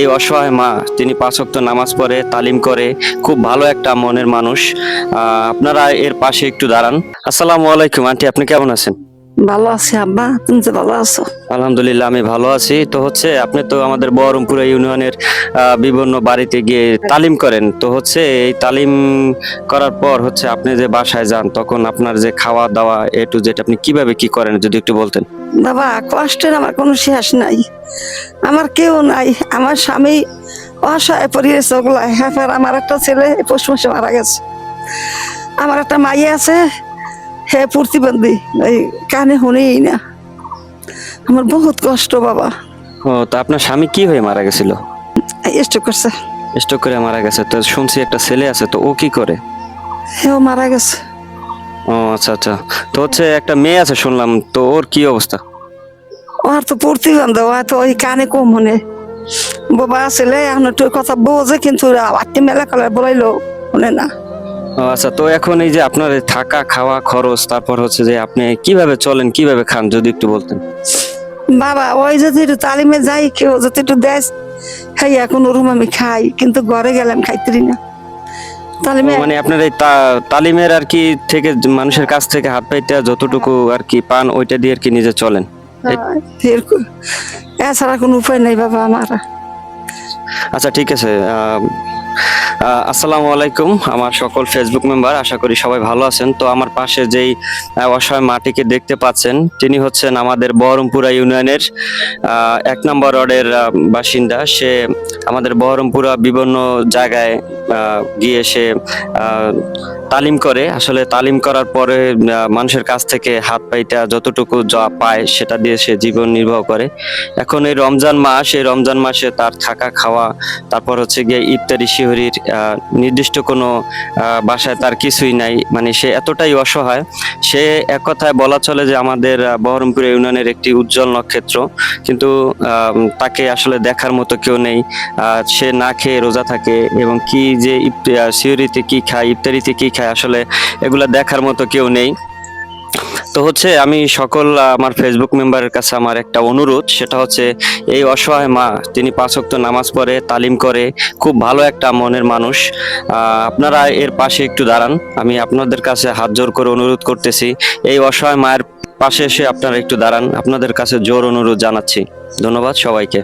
এই অসহায় মা, তিনি 5 ওয়াক্ত নামাজ পড়ে, তালিম করে, খুব ভালো একটা মনের মানুষ। আপনারা এর পাশে একটু দাঁড়ান। আসসালামু আলাইকুম আন্টি, আপনি কেমন আছেন? ভালো আছি আব্বা, তুমি তো ভালো আছো? আলহামদুলিল্লাহ, আমি ভালো আছি। তো আপনি তো আমাদের বহরমপুর ইউনিয়নের বিভিন্ন বাড়িতে গিয়ে তালিম করেন। তো এই তালিম করার পর আপনি যে বাসায় যান, তখন আপনার যে খাওয়া দাওয়া A to Z আপনি কিভাবে কি করেন যদি একটু বলতেন। বাবা, কষ্টের আমার কোনো শেষ নাই। আমার কেউ নাই, আমার স্বামী অসহায় পরিয়েছে ওগুলাই। হ্যাঁ, আমার একটা ছেলে পৌষ মাসে মারা গেছে। আমার একটা মাই আছে, হে প্রতিবন্ধী, ওই কানে শুনেই না। আমার বহুত কষ্ট বাবা। ও, তো আপনার স্বামী কি হয়ে মারা গেছিল? স্ট্রোক করছে। স্ট্রোক করে মারা গেছে। তো শুনছি একটা ছেলে আছে, তো ও কি করে? হেও মারা গেছে। ও আচ্ছা আচ্ছা। তো একটা মেয়ে আছে শুনলাম, তো ওর কি অবস্থা? ওর তো প্রতিবন্ধী, ও তো ওই কানে কম শুনে। বাবা ছেলে এখন একটু কথা বোঝে, কিন্তু আটটি মেলা কালার বলাইলো শুনে না। ও আচ্ছা, তো এখন এই যে আপনার এই থাকা খাওয়া খরচ, তারপর যে আপনি কিভাবে চলেন, কিভাবে খান যদি একটু বলতেন। বাবা, ওই যদি একটু তালিমে যাই, কেউ যদি একটু দেয় খাই, এখন ওরম আমি খাই, কিন্তু ঘরে গেলাম খাইতে না। তালিমে মানে আপনার এই তালিমের আর কি থেকে মানুষের কাছ থেকে হাত পাইতে যতটুকু আর কি পান, ওইটা দিয়ে আর কি নিজে চলেন। এরকম, এছাড়া কোনো উপায় নেই বাবা আমার। আচ্ছা ঠিক আছে। আসসালামু আলাইকুম আমার সকল ফেসবুক মেম্বার, আশা করি সবাই ভালো আছেন। তো আমার পাশে যেই অসহায় মাটিকে দেখতে পাচ্ছেন, তিনি হচ্ছেন আমাদের বহরমপুরা ইউনিয়নের 1 নম্বর ওয়ার্ডের বাসিন্দা। সে আমাদের বহরমপুরা বিভিন্ন জায়গায় গিয়ে সে তালিম করে। আসলে তালিম করার পরে মানুষের কাছ থেকে হাত পাইটা যতটুকু যা পায় সেটা দিয়ে সে জীবন নির্বাহ করে। এখন এই রমজান মাস, এই রমজান মাসে তার থাকা খাওয়া, তারপর গিয়ে ইফতারি শিহরির নির্দিষ্ট কোনো বাসায় তার কিছুই নাই। মানে সে এতটাই অসহায়। সে এক কথায় বলা চলে যে আমাদের বহরমপুর ইউনিয়নের একটি উজ্জ্বল নক্ষত্র, কিন্তু তাকে আসলে দেখার মতো কেউ নেই। সে না খেয়ে রোজা থাকে, এবং কি যে শিহরিতে কি খায়, ইফতারিতে কি খায়, আসলে এগুলা দেখার মতো কেউ নেই। তো আমি সকল আমার ফেসবুক মেম্বারের কাছে আমার একটা অনুরোধ, সেটা এই অসহায় মা, তিনি 5 ওয়াক্ত নামাজ পড়ে, তালিম করে, খুব ভালো একটা মনের মানুষ। আপনারা এর পাশে একটু দাঁড়ান। আমি আপনাদের কাছে হাত জোর করে অনুরোধ করতেছি, এই অসহায় মায়ের পাশে এসে আপনারা একটু দাঁড়ান। আপনাদের কাছে জোর অনুরোধ জানাচ্ছি। ধন্যবাদ সবাইকে।